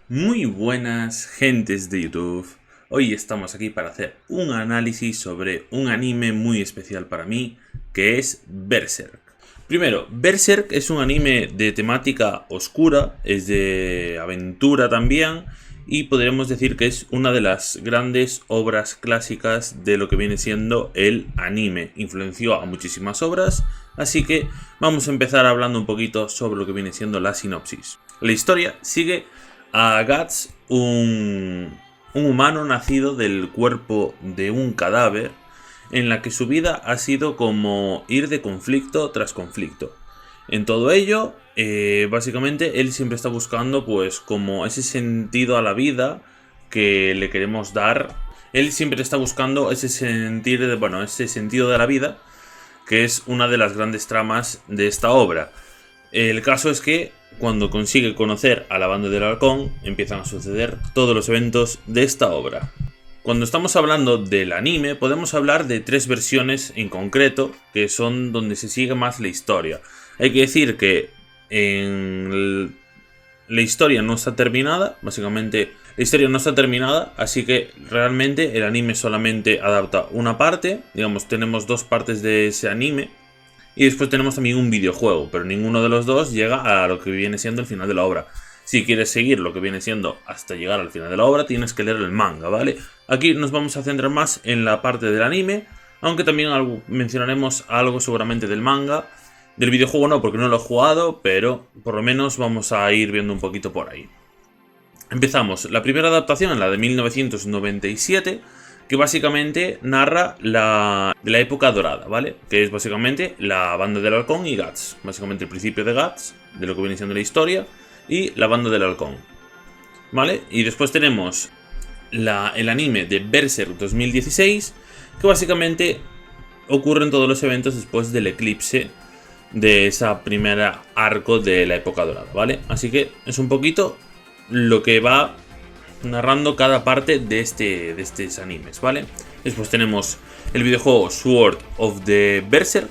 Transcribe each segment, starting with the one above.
Muy buenas gentes de YouTube. Hoy estamos aquí para hacer un análisis sobre un anime muy especial para mí, que es Berserk. Primero, Berserk es un anime de temática oscura, es de aventura también, y podríamos decir que es una de las grandes obras clásicas de lo que viene siendo el anime. Influenció a muchísimas obras, así que vamos a empezar hablando un poquito sobre lo que viene siendo la sinopsis. La historia sigue a Guts, un humano nacido del cuerpo de un cadáver, en la que su vida ha sido como ir de conflicto tras conflicto. En todo ello, básicamente él siempre está buscando pues como ese sentido a la vida que le queremos dar. Él siempre está buscando ese ese sentido de la vida, que es una de las grandes tramas de esta obra. El caso es que cuando consigue conocer a la banda del halcón, empiezan a suceder todos los eventos de esta obra. Cuando estamos hablando del anime, podemos hablar de tres versiones en concreto, que son donde se sigue más la historia. Hay que decir que la historia no está terminada, básicamente la historia no está terminada, así que realmente el anime solamente adapta una parte, digamos tenemos dos partes de ese anime, y después tenemos también un videojuego, pero ninguno de los dos llega a lo que viene siendo el final de la obra. Si quieres seguir lo que viene siendo hasta llegar al final de la obra, tienes que leer el manga, ¿vale? Aquí nos vamos a centrar más en la parte del anime, aunque también mencionaremos algo seguramente del manga. Del videojuego no, porque no lo he jugado, pero por lo menos vamos a ir viendo un poquito por ahí. Empezamos. La primera adaptación, la de 1997, que básicamente narra de la época dorada, ¿vale? Que es básicamente la banda del halcón y Guts. Básicamente el principio de Guts, de lo que viene siendo la historia, y la banda del halcón, ¿vale? Y después tenemos el anime de Berserk 2016, que básicamente ocurren todos los eventos después del eclipse de esa primera arco de la época dorada, ¿vale? Así que es un poquito lo que va narrando cada parte de estos animes, ¿vale? Después tenemos el videojuego Sword of the Berserk,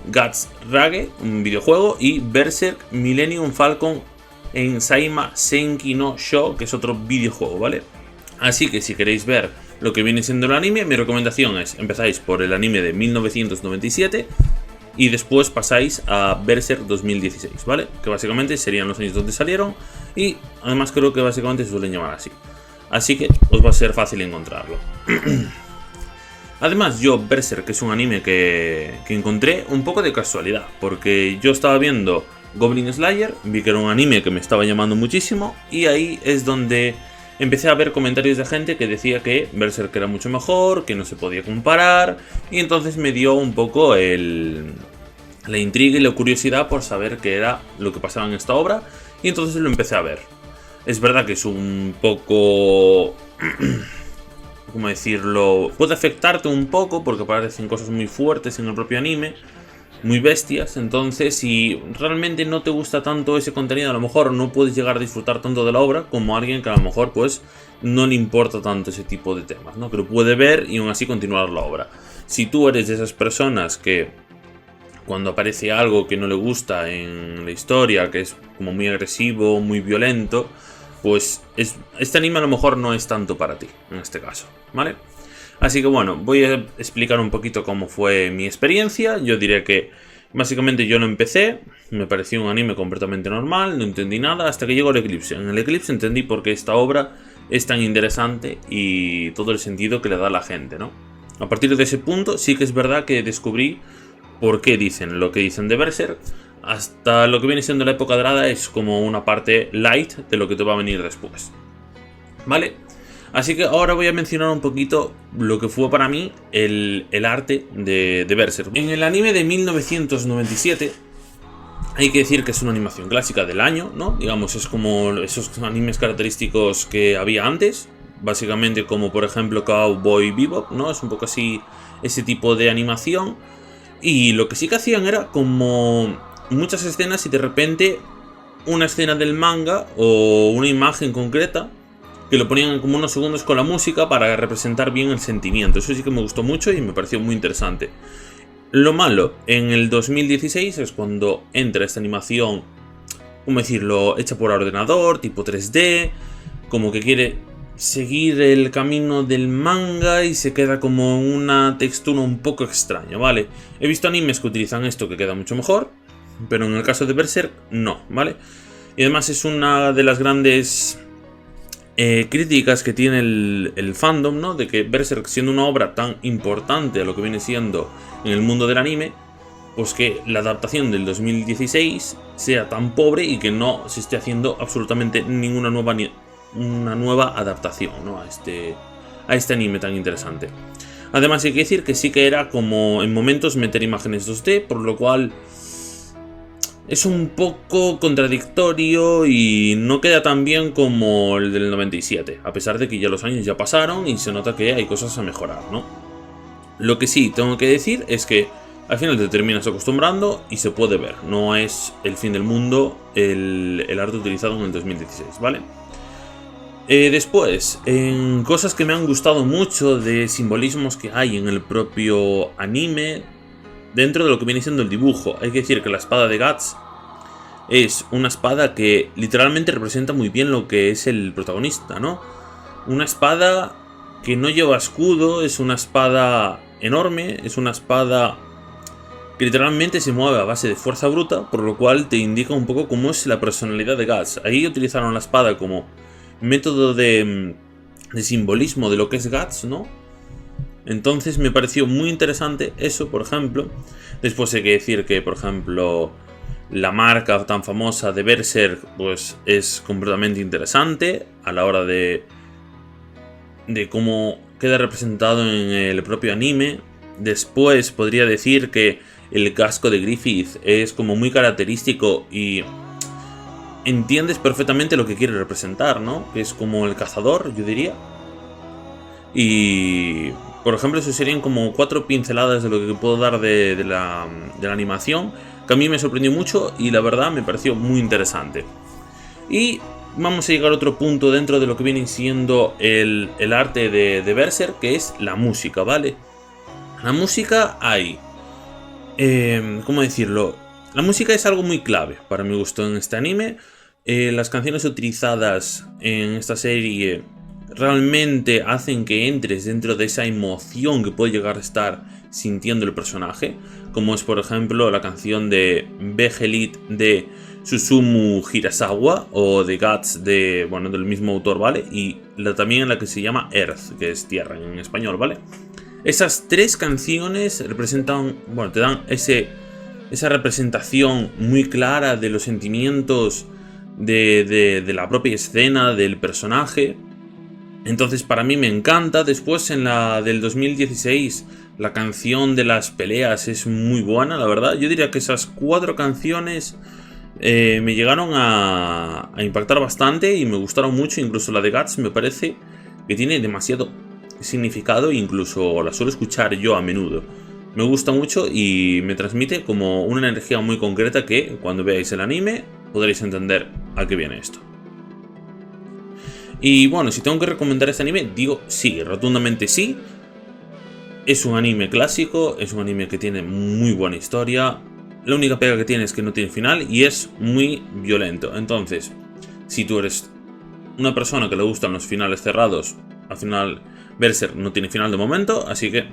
Guts Rage, un videojuego, y Berserk Millennium Falcon en Saima Senki no Sho, que es otro videojuego, ¿vale? Así que si queréis ver lo que viene siendo el anime, mi recomendación es empezáis por el anime de 1997 y después pasáis a Berserk 2016, ¿vale? Que básicamente serían los años donde salieron y además creo que básicamente se suelen llamar así. Así que os va a ser fácil encontrarlo. Además, yo Berserk, que es un anime que encontré un poco de casualidad, porque yo estaba viendo Goblin Slayer, vi que era un anime que me estaba llamando muchísimo y ahí es donde empecé a ver comentarios de gente que decía que Berserk era mucho mejor, que no se podía comparar, y entonces me dio un poco la intriga y la curiosidad por saber qué era lo que pasaba en esta obra, y entonces lo empecé a ver. Es verdad que es un poco... ¿cómo decirlo? Puede afectarte un poco porque aparecen cosas muy fuertes en el propio anime, muy bestias. Entonces, si realmente no te gusta tanto ese contenido, a lo mejor no puedes llegar a disfrutar tanto de la obra como alguien que a lo mejor pues no le importa tanto ese tipo de temas, ¿no? Que lo puede ver y aún así continuar la obra. Si tú eres de esas personas que cuando aparece algo que no le gusta en la historia, que es como muy agresivo, muy violento, pues este anime a lo mejor no es tanto para ti, en este caso, ¿vale? Así que bueno, voy a explicar un poquito cómo fue mi experiencia. Yo diría que básicamente yo lo empecé, me pareció un anime completamente normal, no entendí nada hasta que llegó el eclipse. En el eclipse entendí por qué esta obra es tan interesante y todo el sentido que le da a la gente, ¿no? A partir de ese punto sí que es verdad que descubrí por qué dicen lo que dicen de Berserk. Hasta lo que viene siendo la época dorada es como una parte light de lo que te va a venir después, ¿vale? Así que ahora voy a mencionar un poquito lo que fue para mí el arte de Berserk. En el anime de 1997 hay que decir que es una animación clásica del año, ¿no? Digamos, es como esos animes característicos que había antes, básicamente como por ejemplo Cowboy Bebop, ¿no? Es un poco así ese tipo de animación. Y lo que sí que hacían era como muchas escenas y de repente una escena del manga o una imagen concreta que lo ponían como unos segundos con la música para representar bien el sentimiento. Eso sí que me gustó mucho y me pareció muy interesante. Lo malo, en el 2016 es cuando entra esta animación, ¿cómo decirlo?, hecha por ordenador, tipo 3D, como que quiere seguir el camino del manga y se queda como una textura un poco extraña, ¿vale? He visto animes que utilizan esto que queda mucho mejor, pero en el caso de Berserk no, ¿vale? Y además es una de las grandes críticas que tiene el fandom, ¿no? De que Berserk, siendo una obra tan importante a lo que viene siendo en el mundo del anime, pues que la adaptación del 2016 sea tan pobre y que no se esté haciendo absolutamente ninguna nueva adaptación, ¿no? a este anime tan interesante. Además hay que decir que sí que era como en momentos meter imágenes 2D, por lo cual es un poco contradictorio y no queda tan bien como el del 97, a pesar de que ya los años ya pasaron y se nota que hay cosas a mejorar, ¿no? Lo que sí tengo que decir es que al final te terminas acostumbrando y se puede ver, no es el fin del mundo el arte utilizado en el 2016, ¿vale? Después, en cosas que me han gustado mucho de simbolismos que hay en el propio anime, dentro de lo que viene siendo el dibujo, hay que decir que la espada de Guts es una espada que literalmente representa muy bien lo que es el protagonista, ¿no? Una espada que no lleva escudo, es una espada enorme, es una espada que literalmente se mueve a base de fuerza bruta, por lo cual te indica un poco cómo es la personalidad de Guts. Ahí utilizaron la espada como método de simbolismo de lo que es Guts, ¿no? Entonces me pareció muy interesante eso, por ejemplo. Después hay que decir que, por ejemplo, la marca tan famosa de Berserk, pues es completamente interesante a la hora de cómo queda representado en el propio anime. Después podría decir que el casco de Griffith es como muy característico y entiendes perfectamente lo que quiere representar, ¿no? Que es como el cazador, yo diría. Y por ejemplo, eso serían como 4 pinceladas de lo que puedo dar de la animación, que a mí me sorprendió mucho y la verdad me pareció muy interesante. Y vamos a llegar a otro punto dentro de lo que viene siendo el arte de Berserk, que es la música, ¿vale? La música hay... ¿cómo decirlo? La música es algo muy clave para mi gusto en este anime. Las canciones utilizadas en esta serie realmente hacen que entres dentro de esa emoción que puede llegar a estar sintiendo el personaje, como es por ejemplo la canción de Behelit de Susumu Hirasawa o de Guts del mismo autor, ¿vale? Y también la que se llama Earth, que es tierra en español, ¿vale? Esas 3 canciones representan, te dan esa representación muy clara de los sentimientos de la propia escena, del personaje. Entonces para mí me encanta. Después en la del 2016 la canción de las peleas es muy buena, la verdad. Yo diría que esas 4 canciones me llegaron a impactar bastante y me gustaron mucho. Incluso la de Guts me parece que tiene demasiado significado, incluso la suelo escuchar yo a menudo. Me gusta mucho y me transmite como una energía muy concreta que cuando veáis el anime podréis entender a qué viene esto. Y bueno, si tengo que recomendar este anime, digo sí, rotundamente sí. Es un anime clásico, es un anime que tiene muy buena historia. La única pega que tiene es que no tiene final y es muy violento. Entonces, si tú eres una persona que le gustan los finales cerrados, al final Berserk no tiene final de momento, así que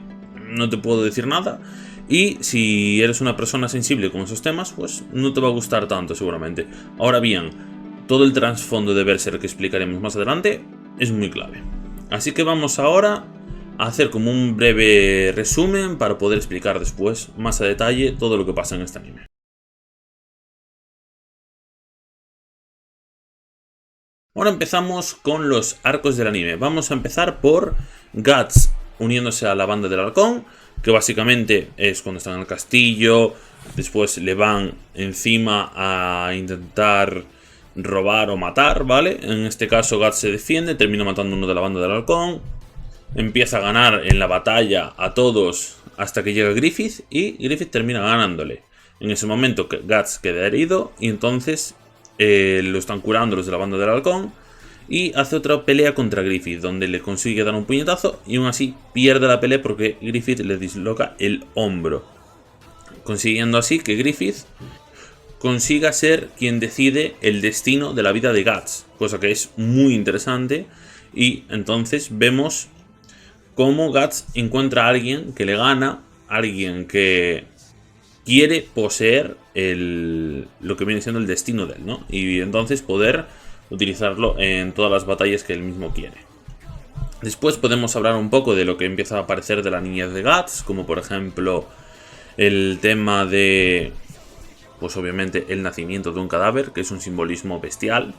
no te puedo decir nada. Y si eres una persona sensible con esos temas, pues no te va a gustar tanto seguramente. Ahora bien, todo el trasfondo de Berserk que explicaremos más adelante es muy clave. Así que vamos ahora a hacer como un breve resumen para poder explicar después más a detalle todo lo que pasa en este anime. Ahora empezamos con los arcos del anime. Vamos a empezar por Guts uniéndose a la banda del halcón, que básicamente es cuando están en el castillo, después le van encima a intentar robar o matar, ¿vale? En este caso Guts se defiende, termina matando a uno de la banda del halcón, empieza a ganar en la batalla a todos hasta que llega Griffith y Griffith termina ganándole. En ese momento Guts queda herido y entonces lo están curando los de la banda del halcón y hace otra pelea contra Griffith donde le consigue dar un puñetazo y aún así pierde la pelea porque Griffith le disloca el hombro, consiguiendo así que Griffith consiga ser quien decide el destino de la vida de Guts, cosa que es muy interesante. Y entonces vemos cómo Guts encuentra a alguien que le gana, alguien que quiere poseer lo que viene siendo el destino de él, ¿no? Y entonces poder utilizarlo en todas las batallas que él mismo quiere. Después podemos hablar un poco de lo que empieza a aparecer de la niñez de Guts, como por ejemplo el tema de, pues obviamente, el nacimiento de un cadáver, que es un simbolismo bestial.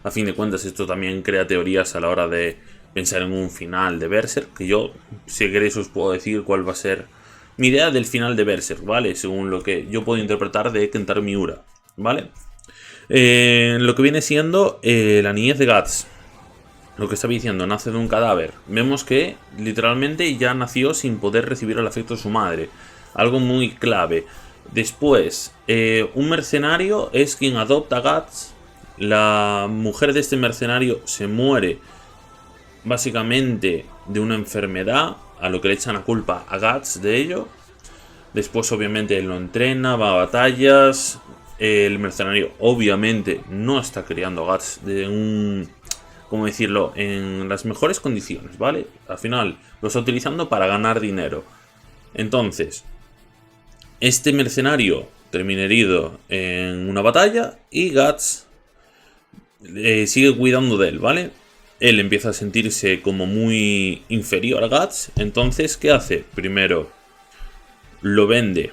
A fin de cuentas, esto también crea teorías a la hora de pensar en un final de Berserk, que yo, si queréis, os puedo decir cuál va a ser mi idea del final de Berserk, ¿vale? Según lo que yo puedo interpretar de Kentaro Miura, ¿vale? Lo que viene siendo la niñez de Guts, lo que estaba diciendo, nace de un cadáver. Vemos que literalmente ya nació sin poder recibir el afecto de su madre. Algo muy clave. Después, un mercenario es quien adopta a Guts. La mujer de este mercenario se muere básicamente de una enfermedad, a lo que le echan la culpa a Guts de ello. Después obviamente él lo entrena, va a batallas. El mercenario obviamente no está criando a Guts ¿cómo decirlo? En las mejores condiciones, ¿vale? Al final lo está utilizando para ganar dinero. Entonces, este mercenario termina herido en una batalla y Guts sigue cuidando de él, ¿vale? Él empieza a sentirse como muy inferior a Guts. Entonces, ¿qué hace? Primero, lo vende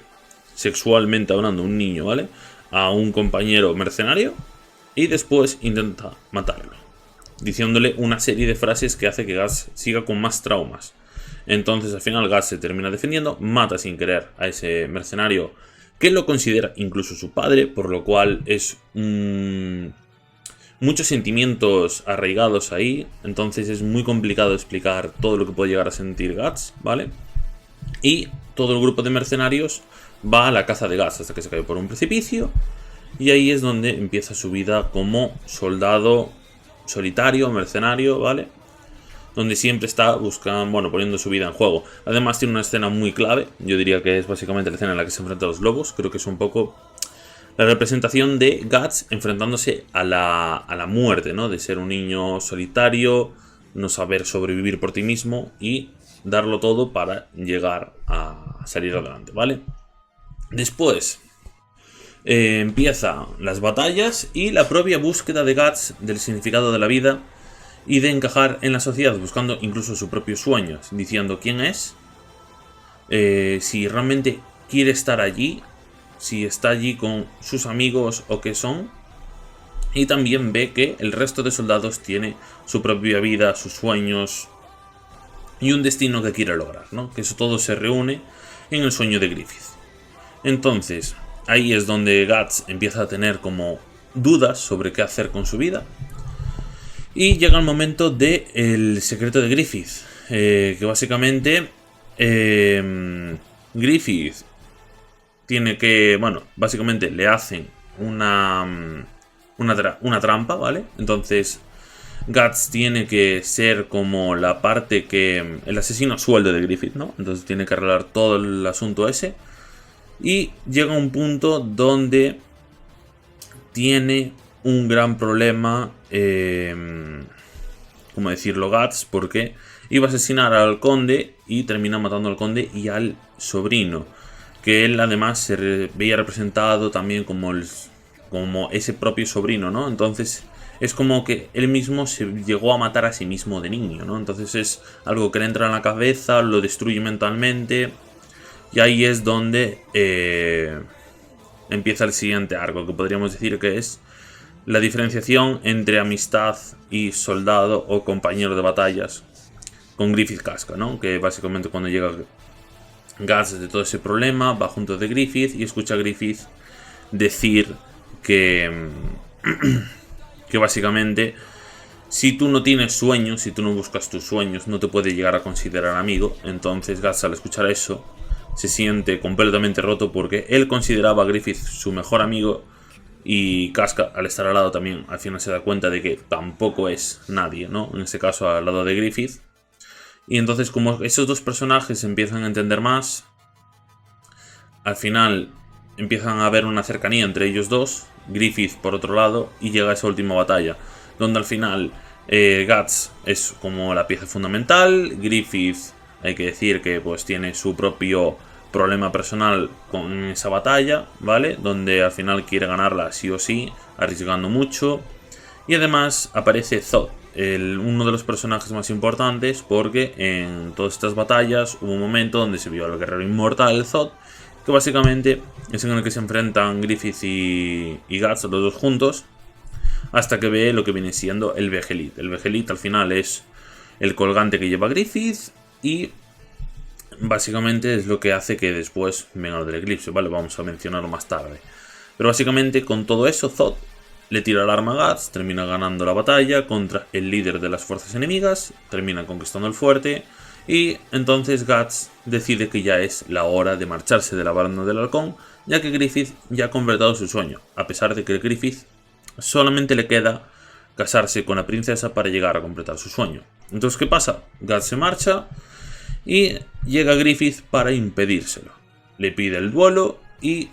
sexualmente hablando un niño, ¿vale? A un compañero mercenario. Y después intenta matarlo, diciéndole una serie de frases que hace que Guts siga con más traumas. Entonces al final Guts se termina defendiendo, mata sin querer a ese mercenario que lo considera incluso su padre, por lo cual es muchos sentimientos arraigados ahí. Entonces es muy complicado explicar todo lo que puede llegar a sentir Guts, ¿vale? Y todo el grupo de mercenarios va a la caza de Guts hasta que se cae por un precipicio. Y ahí es donde empieza su vida como soldado solitario, mercenario, ¿vale? Donde siempre está buscando, bueno, poniendo su vida en juego. Además tiene una escena muy clave, yo diría que es básicamente la escena en la que se enfrenta a los lobos. Creo que es un poco la representación de Guts enfrentándose a la muerte, ¿no? De ser un niño solitario, no saber sobrevivir por ti mismo y darlo todo para llegar a salir adelante, ¿vale? Después empiezan las batallas y la propia búsqueda de Guts del significado de la vida y de encajar en la sociedad, buscando incluso sus propios sueños, diciendo quién es, si realmente quiere estar allí, si está allí con sus amigos o qué son. Y también ve que el resto de soldados tiene su propia vida, sus sueños y un destino que quiere lograr, ¿no? Que eso todo se reúne en el sueño de Griffith. Entonces, ahí es donde Guts empieza a tener como dudas sobre qué hacer con su vida. Y llega el momento de el secreto de Griffith, que básicamente Griffith tiene que, bueno, básicamente le hacen una trampa, ¿vale? Entonces Guts tiene que ser como la parte que el asesino a sueldo de Griffith, ¿no? Entonces tiene que arreglar todo el asunto ese. Y llega un punto donde tiene un gran problema, ¿cómo decirlo? Guts, porque iba a asesinar al conde y termina matando al conde y al sobrino, que él además se veía representado también como ese propio sobrino, ¿no? Entonces es como que él mismo se llegó a matar a sí mismo de niño, ¿no? Entonces es algo que le entra en la cabeza, lo destruye mentalmente. Y ahí es donde empieza el siguiente arco, que podríamos decir que es la diferenciación entre amistad y soldado o compañero de batallas con Griffith Casca, ¿no? Que básicamente cuando llega Guts de todo ese problema, va junto de Griffith y escucha a Griffith decir que básicamente si tú no tienes sueños, si tú no buscas tus sueños, no te puedes llegar a considerar amigo. Entonces Guts, al escuchar eso, se siente completamente roto porque él consideraba a Griffith su mejor amigo y Casca, al estar al lado también, al final se da cuenta de que tampoco es nadie, ¿no? En este caso al lado de Griffith. Y entonces como esos dos personajes se empiezan a entender más, al final empiezan a haber una cercanía entre ellos dos, Griffith por otro lado, y llega esa última batalla, donde al final Guts es como la pieza fundamental. Griffith, hay que decir que pues tiene su propio problema personal con esa batalla, ¿vale? Donde al final quiere ganarla sí o sí, arriesgando mucho. Y además aparece Zod, uno de los personajes más importantes, porque en todas estas batallas hubo un momento donde se vio al guerrero inmortal Zod, que básicamente es en el que se enfrentan Griffith y Guts, los dos juntos, hasta que ve lo que viene siendo el Behelit. El Behelit al final es el colgante que lleva Griffith y básicamente es lo que hace que después venga lo del eclipse, ¿vale? Vamos a mencionarlo más tarde. Pero básicamente con todo eso Zod le tira el arma a Guts, termina ganando la batalla contra el líder de las fuerzas enemigas, termina conquistando el fuerte y entonces Guts decide que ya es la hora de marcharse de la banda del halcón, ya que Griffith ya ha completado su sueño, a pesar de que Griffith solamente le queda casarse con la princesa para llegar a completar su sueño. Entonces, ¿qué pasa? Guts se marcha y llega Griffith para impedírselo. Le pide el duelo y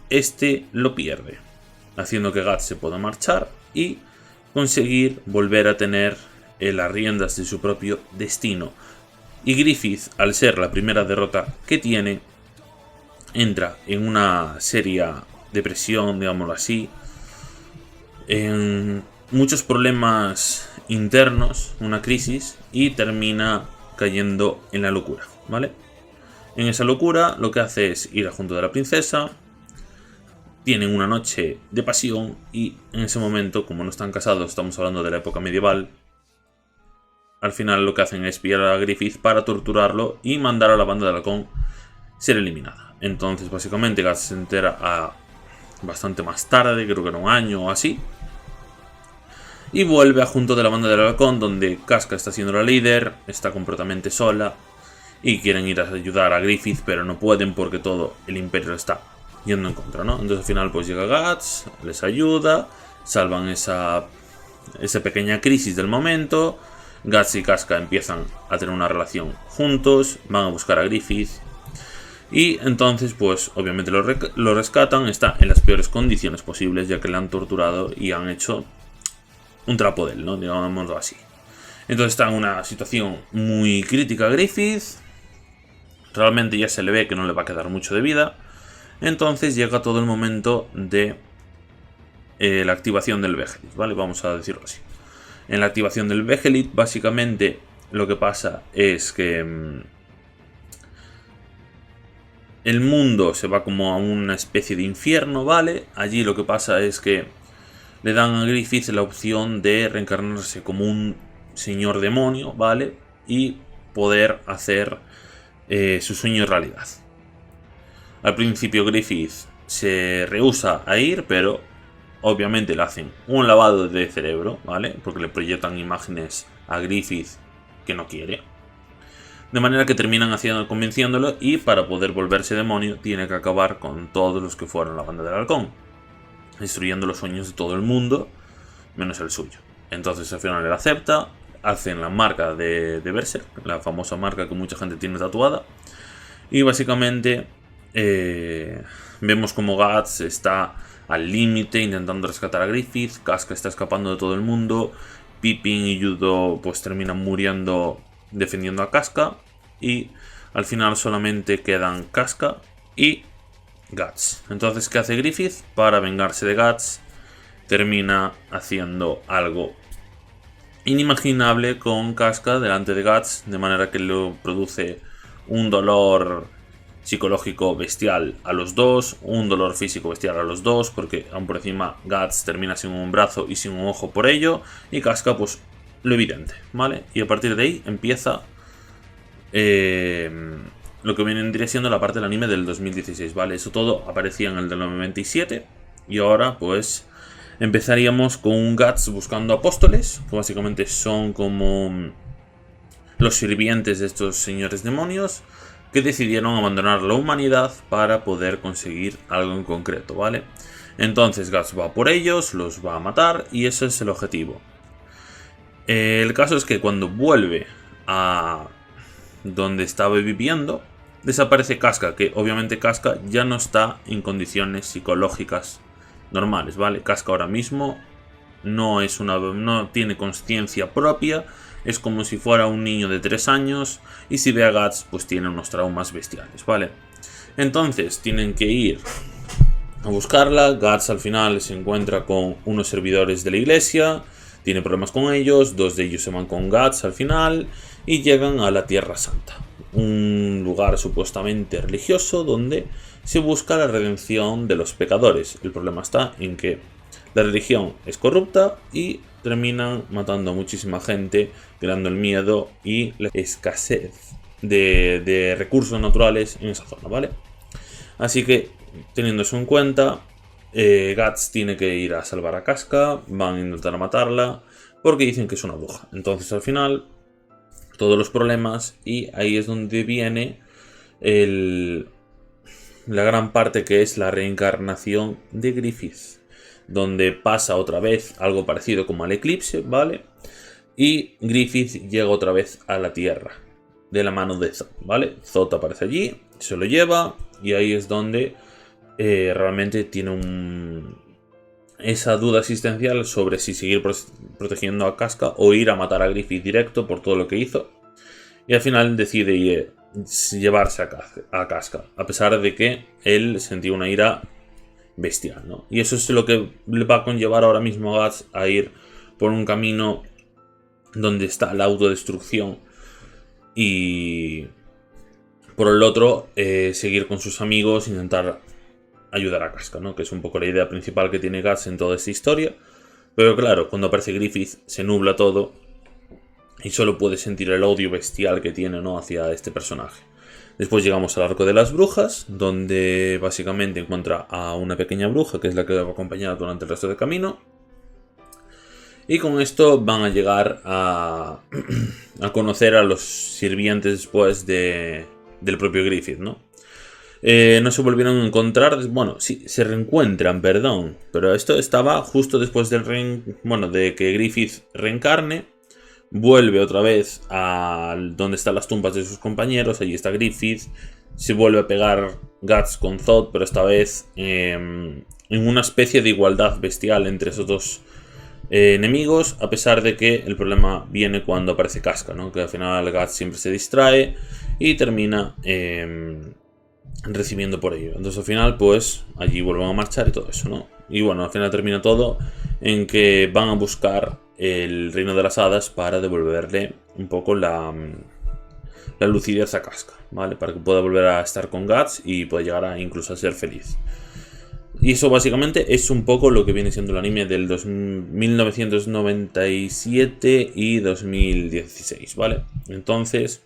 este lo pierde, haciendo que Guts se pueda marchar y conseguir volver a tener las riendas de su propio destino. Y Griffith, al ser la primera derrota que tiene, entra en una seria depresión, digámoslo así, en muchos problemas internos, una crisis, y termina cayendo en la locura, ¿vale? En esa locura lo que hace es ir a junto de la princesa, tienen una noche de pasión y en ese momento, como no están casados, estamos hablando de la época medieval, al final lo que hacen es pillar a Griffith para torturarlo y mandar a la banda del halcón ser eliminada. Entonces básicamente Guts se entera bastante más tarde, creo que era un año o así, y vuelve a junto de la banda del halcón, donde Casca está siendo la líder, está completamente sola y quieren ir a ayudar a Griffith, pero no pueden porque todo el imperio está yendo en contra, ¿no? Entonces al final pues llega Guts, les ayuda, salvan esa pequeña crisis del momento. Guts y Casca empiezan a tener una relación juntos, van a buscar a Griffith y entonces pues obviamente lo rescatan. Está en las peores condiciones posibles, ya que le han torturado y han hecho un trapo de él, ¿no? Digámoslo así. Entonces está en una situación muy crítica Griffith, realmente ya se le ve que no le va a quedar mucho de vida. Entonces llega todo el momento de la activación del Behelit, ¿vale? Vamos a decirlo así. En la activación del Behelit, básicamente lo que pasa es que el mundo se va como a una especie de infierno, ¿vale? Allí lo que pasa es que le dan a Griffith la opción de reencarnarse como un señor demonio, ¿vale? Y poder hacer su sueño realidad. Al principio Griffith se rehúsa a ir, pero obviamente le hacen un lavado de cerebro, ¿vale? Porque le proyectan imágenes a Griffith que no quiere. De manera que terminan convenciéndolo y para poder volverse demonio tiene que acabar con todos los que fueron la banda del halcón, destruyendo los sueños de todo el mundo, menos el suyo. Entonces al final él acepta, hacen la marca de Berserk, la famosa marca que mucha gente tiene tatuada, y básicamente vemos como Guts está al límite intentando rescatar a Griffith, Casca está escapando de todo el mundo, Pippin y Yudo pues terminan muriendo defendiendo a Casca y al final solamente quedan Casca y Guts. Entonces, ¿qué hace Griffith? Para vengarse de Guts, termina haciendo algo inimaginable con Casca delante de Guts, de manera que le produce un dolor psicológico bestial a los dos, un dolor físico bestial a los dos, porque aún por encima Guts termina sin un brazo y sin un ojo por ello, y Casca pues lo evidente, ¿vale? Y a partir de ahí empieza lo que vendría siendo la parte del anime del 2016, ¿vale? Eso todo aparecía en el del 97 y ahora pues empezaríamos con un Guts buscando apóstoles, que básicamente son como los sirvientes de estos señores demonios que decidieron abandonar la humanidad para poder conseguir algo en concreto, ¿vale? Entonces Guts va por ellos, los va a matar y ese es el objetivo. El caso es que cuando vuelve a donde estaba viviendo, desaparece Casca, que obviamente Casca ya no está en condiciones psicológicas normales, ¿vale? Casca ahora mismo no tiene conciencia propia, es como si fuera un niño de 3 años y si ve a Guts pues tiene unos traumas bestiales, ¿vale? Entonces tienen que ir a buscarla. Guts al final se encuentra con unos servidores de la iglesia, tiene problemas con ellos, 2 de ellos se van con Guts al final y llegan a la Tierra Santa, un lugar supuestamente religioso donde se busca la redención de los pecadores. El problema está en que la religión es corrupta y terminan matando a muchísima gente, creando el miedo y la escasez de recursos naturales en esa zona, ¿vale? Así que, teniendo eso en cuenta, Guts tiene que ir a salvar a Casca, van a intentar matarla, porque dicen que es una bruja. Entonces al final, todos los problemas, y ahí es donde viene la gran parte que es la reencarnación de Griffith, donde pasa otra vez algo parecido como al eclipse, ¿vale? Y Griffith llega otra vez a la Tierra, de la mano de Zod, ¿vale? Zod aparece allí, se lo lleva, y ahí es donde realmente tiene esa duda existencial sobre si seguir protegiendo a Casca o ir a matar a Griffith directo por todo lo que hizo. Y al final decide llevarse a Casca, a pesar de que él sentía una ira bestial, ¿no? Y eso es lo que le va a conllevar ahora mismo a Guts a ir por un camino donde está la autodestrucción y por el otro seguir con sus amigos, intentar ayudar a Casca, ¿no? Que es un poco la idea principal que tiene Guts en toda esta historia. Pero claro, cuando aparece Griffith se nubla todo y solo puede sentir el odio bestial que tiene, ¿no?, hacia este personaje. Después llegamos al arco de las brujas, donde básicamente encuentra a una pequeña bruja, que es la que le va a acompañar durante el resto del camino. Y con esto van a llegar a conocer a los sirvientes después del propio Griffith, ¿no? No se volvieron a encontrar, bueno, sí, se reencuentran, perdón, pero esto estaba justo después de que Griffith reencarne. Vuelve otra vez a donde están las tumbas de sus compañeros, allí está Griffith, se vuelve a pegar Guts con Zod, pero esta vez en una especie de igualdad bestial entre esos dos enemigos, a pesar de que el problema viene cuando aparece Casca, ¿no? Que al final Guts siempre se distrae y termina recibiendo por ello. Entonces al final pues allí vuelven a marchar y todo eso, ¿no? Y bueno, al final termina todo en que van a buscar el reino de las hadas para devolverle un poco la lucidez a Casca, ¿vale? Para que pueda volver a estar con Guts y pueda llegar incluso a ser feliz. Y eso básicamente es un poco lo que viene siendo el anime del 1997 y 2016, ¿vale? Entonces,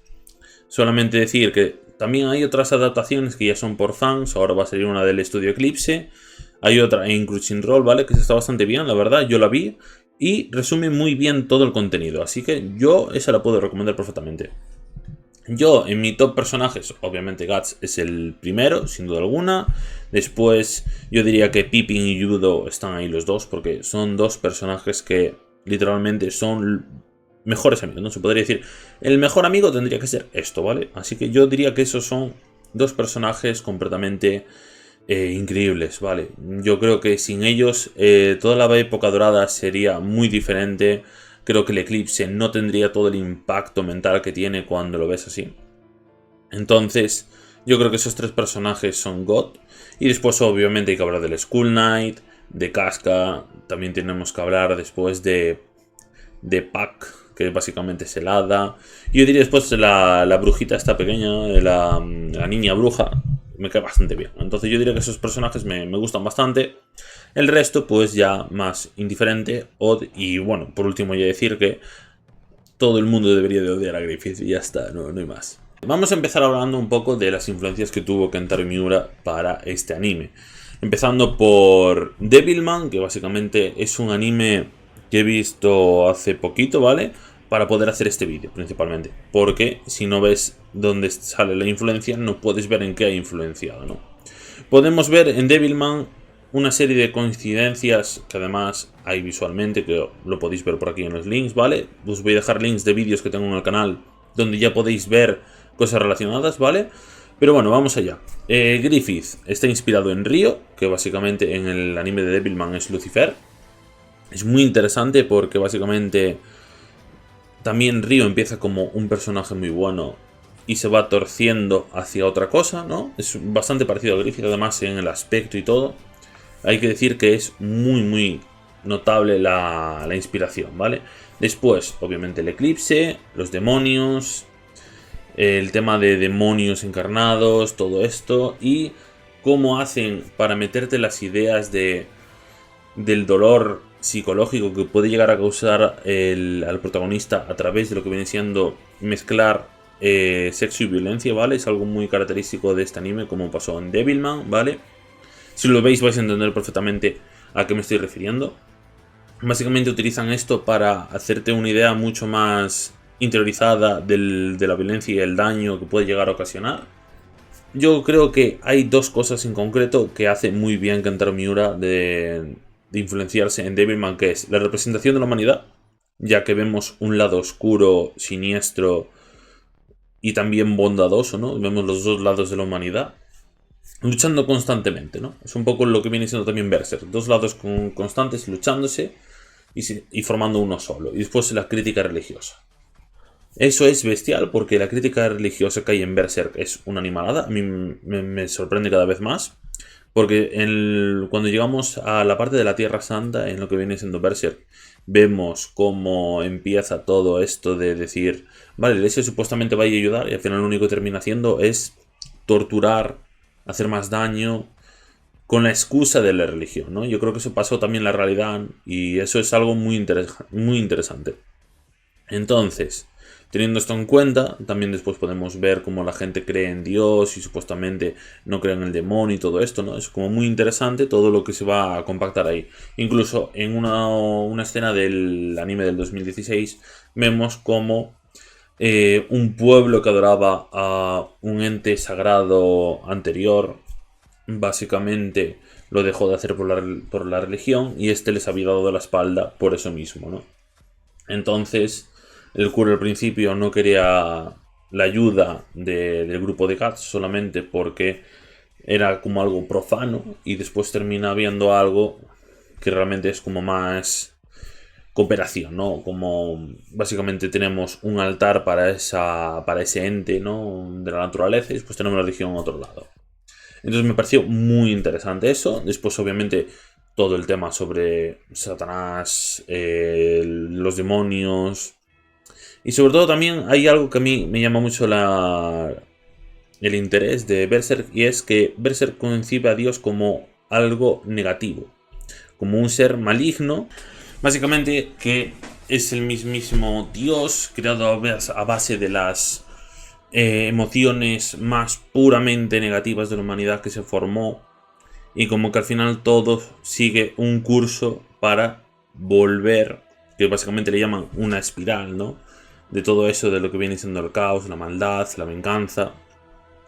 solamente decir que también hay otras adaptaciones que ya son por fans. Ahora va a salir una del estudio Eclipse. Hay otra en Crunchyroll, ¿vale? Que está bastante bien, la verdad. Yo la vi y resume muy bien todo el contenido. Así que yo esa la puedo recomendar perfectamente. Yo, en mi top personajes, obviamente Guts es el primero, sin duda alguna. Después, yo diría que Pippin y Yudo están ahí los dos, porque son dos personajes que literalmente son mejores amigos, ¿no? Se podría decir, el mejor amigo tendría que ser esto, ¿vale? Así que yo diría que esos son dos personajes completamente increíbles, ¿vale? Yo creo que sin ellos toda la época dorada sería muy diferente. Creo que el Eclipse no tendría todo el impacto mental que tiene cuando lo ves así. Entonces, yo creo que esos tres personajes son God. Y después, obviamente, hay que hablar del Skull Knight, de Casca. También tenemos que hablar después de Puck, que básicamente es el hada. Y yo diría después la brujita esta pequeña, la niña bruja. Me cae bastante bien. Entonces yo diría que esos personajes me gustan bastante. El resto pues ya más indiferente. Y bueno, por último ya decir que todo el mundo debería de odiar a Griffith y ya está, no hay más. Vamos a empezar hablando un poco de las influencias que tuvo Kentaro Miura para este anime. Empezando por Devilman, que básicamente es un anime que he visto hace poquito, ¿vale? Para poder hacer este vídeo, principalmente. Porque si no ves dónde sale la influencia, no puedes ver en qué ha influenciado, ¿no? Podemos ver en Devilman una serie de coincidencias que además hay visualmente, que lo podéis ver por aquí en los links, ¿vale? Os voy a dejar links de vídeos que tengo en el canal donde ya podéis ver cosas relacionadas, ¿vale? Pero bueno, vamos allá. Griffith está inspirado en Ryo, que básicamente en el anime de Devilman es Lucifer. Es muy interesante porque básicamente también Ryo empieza como un personaje muy bueno y se va torciendo hacia otra cosa, ¿no? Es bastante parecido a Griffith, además en el aspecto y todo. Hay que decir que es muy notable la inspiración, ¿vale? Después, obviamente, el eclipse, los demonios, el tema de demonios encarnados, todo esto, y cómo hacen para meterte las ideas del dolor psicológico que puede llegar a causar al protagonista a través de lo que viene siendo mezclar sexo y violencia, ¿vale? Es algo muy característico de este anime, como pasó en Devilman, ¿vale? Si lo veis vais a entender perfectamente a qué me estoy refiriendo. Básicamente utilizan esto para hacerte una idea mucho más interiorizada de la violencia y el daño que puede llegar a ocasionar. Yo creo que hay dos cosas en concreto que hace muy bien Kentaro Miura de influenciarse en Devilman, que es la representación de la humanidad, ya que vemos un lado oscuro, siniestro y también bondadoso, ¿no? Vemos los dos lados de la humanidad luchando constantemente, ¿no? Es un poco lo que viene siendo también Berserk. Dos lados constantes luchándose y formando uno solo. Y después la crítica religiosa. Eso es bestial porque la crítica religiosa que hay en Berserk es una animalada. A mí me sorprende cada vez más. Porque cuando llegamos a la parte de la Tierra Santa, en lo que viene siendo Berserk, vemos cómo empieza todo esto de decir, vale, la iglesia supuestamente va a ayudar y al final lo único que termina haciendo es torturar, hacer más daño con la excusa de la religión, ¿no? Yo creo que eso pasó también en la realidad y eso es algo muy interesante. Entonces, teniendo esto en cuenta, también después podemos ver cómo la gente cree en Dios y supuestamente no cree en el demonio y todo esto, ¿no? Es como muy interesante todo lo que se va a compactar ahí. Incluso en una escena del anime del 2016 vemos como un pueblo que adoraba a un ente sagrado anterior, básicamente lo dejó de hacer por la religión y este les había dado la espalda por eso mismo, ¿no? Entonces, el cura al principio no quería la ayuda del grupo de Guts solamente porque era como algo profano y después termina viendo algo que realmente es como más cooperación, ¿no? Como básicamente tenemos un altar para ese ente, ¿no? De la naturaleza y después tenemos la religión a otro lado. Entonces me pareció muy interesante eso. Después obviamente todo el tema sobre Satanás, los demonios. Y sobre todo también hay algo que a mí me llama mucho el interés de Berserk y es que Berserk concibe a Dios como algo negativo, como un ser maligno. Básicamente que es el mismísimo Dios creado a base de las emociones más puramente negativas de la humanidad que se formó y como que al final todo sigue un curso para volver, que básicamente le llaman una espiral, ¿no? De todo eso de lo que viene siendo el caos, la maldad, la venganza.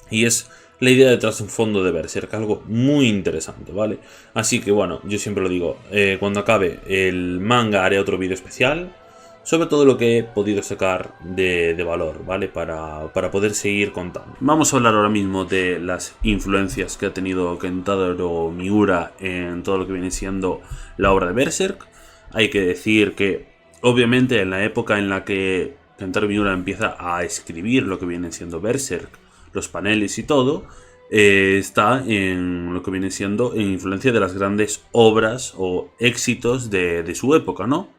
Y es la idea detrás de un fondo de Berserk, algo muy interesante, ¿vale? Así que bueno, yo siempre lo digo, cuando acabe el manga haré otro vídeo especial sobre todo lo que he podido sacar de valor, ¿vale? Para poder seguir contando. Vamos a hablar ahora mismo de las influencias que ha tenido Kentaro Miura en todo lo que viene siendo la obra de Berserk. Hay que decir que, obviamente, en la época en la que Kentaro Miura empieza a escribir lo que viene siendo Berserk, los paneles y todo, está en lo que viene siendo en influencia de las grandes obras o éxitos de su época, ¿no?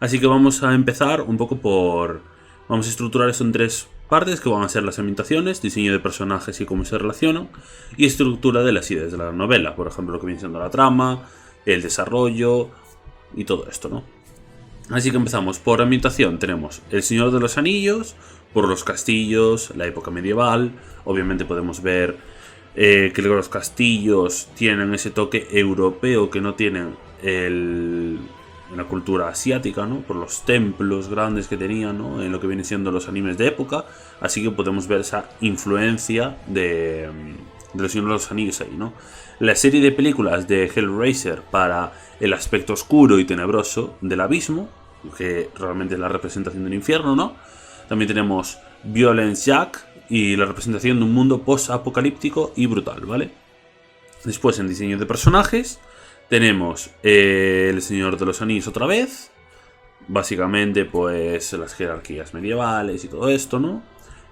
Así que vamos a empezar un poco vamos a estructurar esto en tres partes que van a ser las ambientaciones, diseño de personajes y cómo se relacionan, y estructura de las ideas de la novela, por ejemplo, lo que viene siendo la trama, el desarrollo y todo esto, ¿no? Así que empezamos por ambientación. Tenemos El Señor de los Anillos, por los castillos, la época medieval. Obviamente podemos ver que los castillos tienen ese toque europeo que no tienen en la cultura asiática, ¿no? Por los templos grandes que tenían, ¿no? En lo que vienen siendo los animes de época. Así que podemos ver esa influencia de los Señor de los Anillos ahí, ¿no? La serie de películas de Hellraiser para el aspecto oscuro y tenebroso del abismo, que realmente es la representación del infierno, ¿no? También tenemos Violence Jack, y la representación de un mundo post-apocalíptico y brutal, ¿vale? Después, en diseño de personajes, tenemos el Señor de los Anillos otra vez. Básicamente, pues las jerarquías medievales y todo esto, ¿no?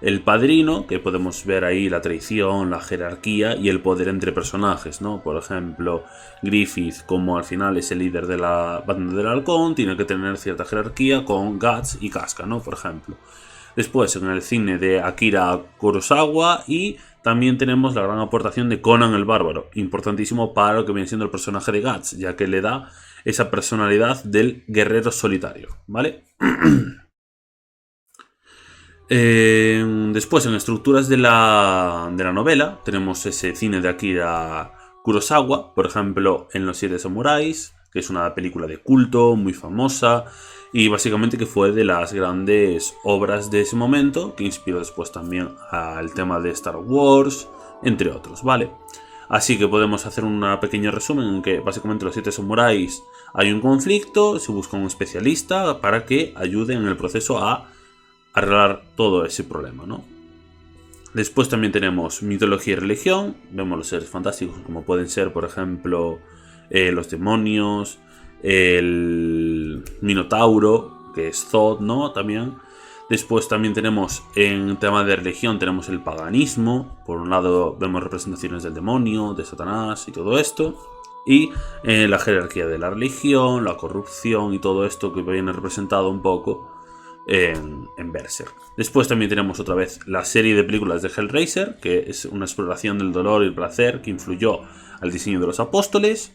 El Padrino, que podemos ver ahí la traición, la jerarquía y el poder entre personajes, ¿no? Por ejemplo, Griffith, como al final es el líder de la banda del halcón, tiene que tener cierta jerarquía con Guts y Casca, ¿no? Por ejemplo. Después, en el cine de Akira Kurosawa, y también tenemos la gran aportación de Conan el Bárbaro, importantísimo para lo que viene siendo el personaje de Guts, ya que le da esa personalidad del guerrero solitario, ¿vale? Después, en estructuras de la novela, tenemos ese cine de Akira Kurosawa, por ejemplo, en Los Siete Samuráis, que es una película de culto, muy famosa, y básicamente que fue de las grandes obras de ese momento, que inspiró después también al tema de Star Wars, entre otros, ¿vale? Así que podemos hacer un pequeño resumen en que básicamente Los Siete Samuráis hay un conflicto, se busca un especialista para que ayude en el proceso a arreglar todo ese problema, ¿no? Después también tenemos mitología y religión, vemos los seres fantásticos como pueden ser, por ejemplo, los demonios, el Minotauro, que es Thoth, ¿no? También. Después también tenemos, en tema de religión, tenemos el paganismo. Por un lado vemos representaciones del demonio, de Satanás y todo esto. Y la jerarquía de la religión, la corrupción y todo esto que viene representado un poco en Berserk. Después también tenemos otra vez la serie de películas de Hellraiser, que es una exploración del dolor y el placer que influyó al diseño de los apóstoles.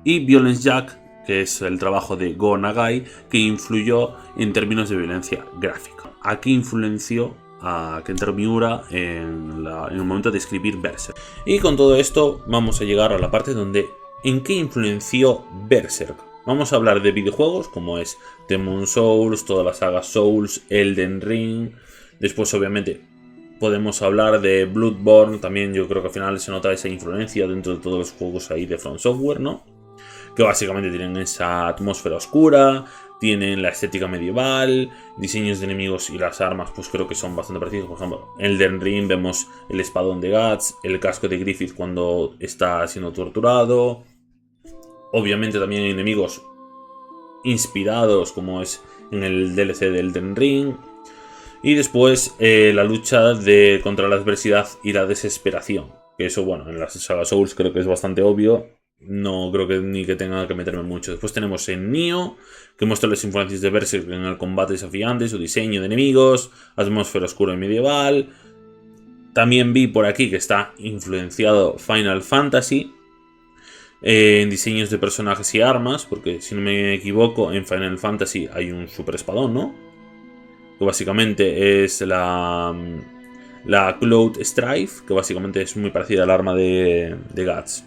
Y Violence Jack, que es el trabajo de Go Nagai, que influyó en términos de violencia gráfica. Aquí influenció a Kentaro Miura en el momento de escribir Berserk. Y con todo esto vamos a llegar a la parte donde ¿en qué influenció Berserk? Vamos a hablar de videojuegos como es Demon Souls, toda la saga Souls, Elden Ring. Después obviamente podemos hablar de Bloodborne, también yo creo que al final se nota esa influencia dentro de todos los juegos ahí de From Software, ¿no? Que básicamente tienen esa atmósfera oscura, tienen la estética medieval, diseños de enemigos y las armas pues creo que son bastante parecidos. Por ejemplo, en Elden Ring vemos el espadón de Guts, el casco de Griffith cuando está siendo torturado. Obviamente también hay enemigos inspirados como es en el DLC de Elden Ring. Y después la lucha contra la adversidad y la desesperación. Que eso, bueno, en la saga Souls creo que es bastante obvio. No creo que ni que tenga que meterme mucho. Después tenemos en Nioh, que muestra las influencias de Berserk en el combate desafiante, su diseño de enemigos, atmósfera oscura y medieval. También vi por aquí que está influenciado Final Fantasy en diseños de personajes y armas, porque si no me equivoco, en Final Fantasy hay un super espadón, ¿no? Que básicamente es la Cloud Strife, que básicamente es muy parecida al arma de Guts.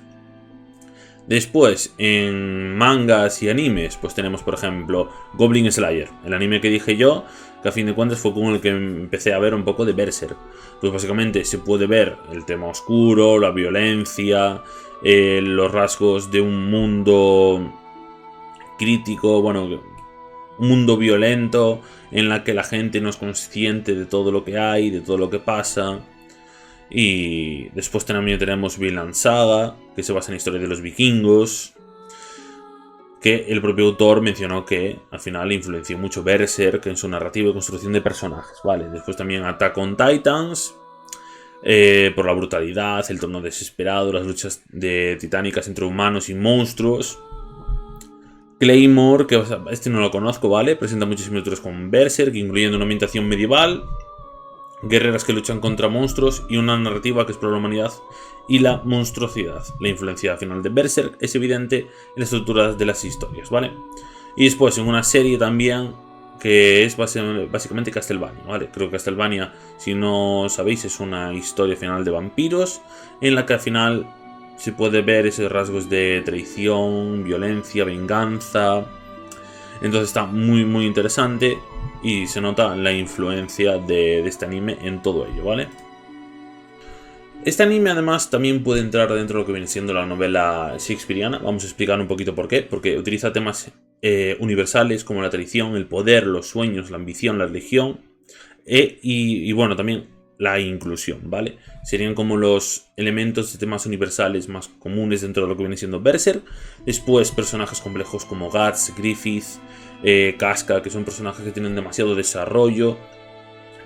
Después, en mangas y animes, pues tenemos, por ejemplo, Goblin Slayer, el anime que dije yo, que a fin de cuentas fue con el que empecé a ver un poco de Berserk. Pues básicamente se puede ver el tema oscuro, la violencia, los rasgos de un mundo crítico, bueno, un mundo violento en la que la gente no es consciente de todo lo que hay, de todo lo que pasa. Y después también tenemos Vinland Saga, que se basa en la historia de los vikingos, que el propio autor mencionó que al final influenció mucho Berserk en su narrativa y construcción de personajes, ¿vale? Después también Attack on Titans, por la brutalidad, el tono desesperado, las luchas titánicas entre humanos y monstruos. Claymore, que este no lo conozco, ¿vale? Presenta muchas similitudes con Berserk, incluyendo una ambientación medieval, guerreras que luchan contra monstruos y una narrativa que explora la humanidad y la monstruosidad. La influencia final de Berserk es evidente en las estructuras de las historias, ¿vale? Y después en una serie también que es básicamente Castlevania, ¿vale? Creo que Castlevania, si no sabéis, es una historia final de vampiros en la que al final se puede ver esos rasgos de traición, violencia, venganza. Entonces está muy muy interesante y se nota la influencia de este anime en todo ello, ¿vale? Este anime además también puede entrar dentro de lo que viene siendo la novela shakespeariana. Vamos a explicar un poquito por qué. Porque utiliza temas universales como la traición, el poder, los sueños, la ambición, la religión. Y bueno, también la inclusión, ¿vale? Serían como los elementos de temas universales más comunes dentro de lo que viene siendo Berserk. Después personajes complejos como Guts, Griffith, Casca, que son personajes que tienen demasiado desarrollo,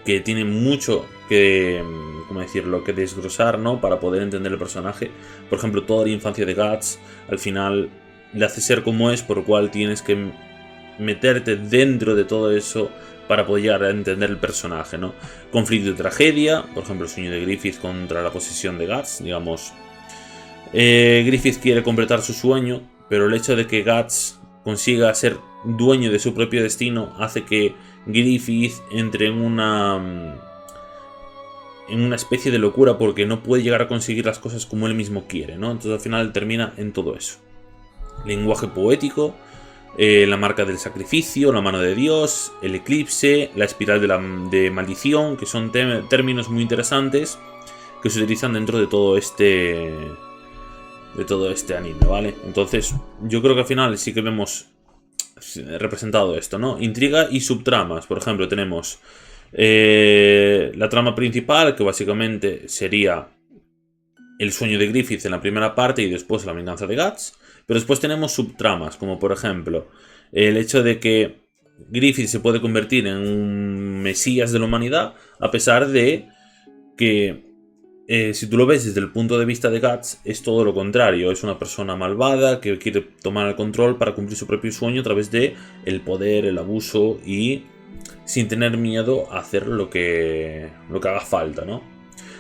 que tienen mucho que, ¿cómo decirlo?, que desglosar, ¿no?, para poder entender el personaje. Por ejemplo, toda la infancia de Guts al final le hace ser como es, por lo cual tienes que meterte dentro de todo eso para poder llegar a entender el personaje, ¿no? Conflicto y tragedia, por ejemplo, el sueño de Griffith contra la posesión de Guts, digamos. Griffith quiere completar su sueño, pero el hecho de que Guts consiga ser dueño de su propio destino hace que Griffith entre en una especie de locura porque no puede llegar a conseguir las cosas como él mismo quiere, ¿no? Entonces al final termina en todo eso. Lenguaje poético, la marca del sacrificio, la mano de Dios, el eclipse, la espiral de maldición, que son términos muy interesantes que se utilizan dentro de todo este anime, ¿vale? Entonces yo creo que al final sí que vemos representado esto, ¿no? Intriga y subtramas. Por ejemplo, tenemos la trama principal, que básicamente sería el sueño de Griffith en la primera parte y después la venganza de Guts. Pero después tenemos subtramas, como por ejemplo el hecho de que Griffith se puede convertir en un mesías de la humanidad, a pesar de que, si tú lo ves desde el punto de vista de Guts, es todo lo contrario. Es una persona malvada que quiere tomar el control para cumplir su propio sueño a través de el poder, el abuso y sin tener miedo a hacer lo que haga falta, ¿no?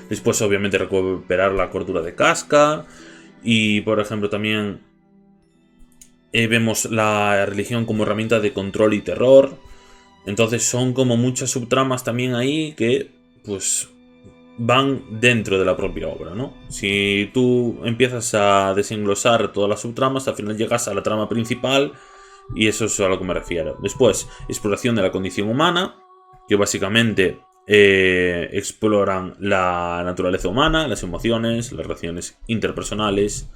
Después, obviamente, recuperar la cordura de Casca. Y, por ejemplo, también vemos la religión como herramienta de control y terror. Entonces son como muchas subtramas también ahí que, pues, van dentro de la propia obra, ¿no? Si tú empiezas a desenglosar todas las subtramas, al final llegas a la trama principal y eso es a lo que me refiero. Después, exploración de la condición humana, que básicamente exploran la naturaleza humana, las emociones, las relaciones interpersonales,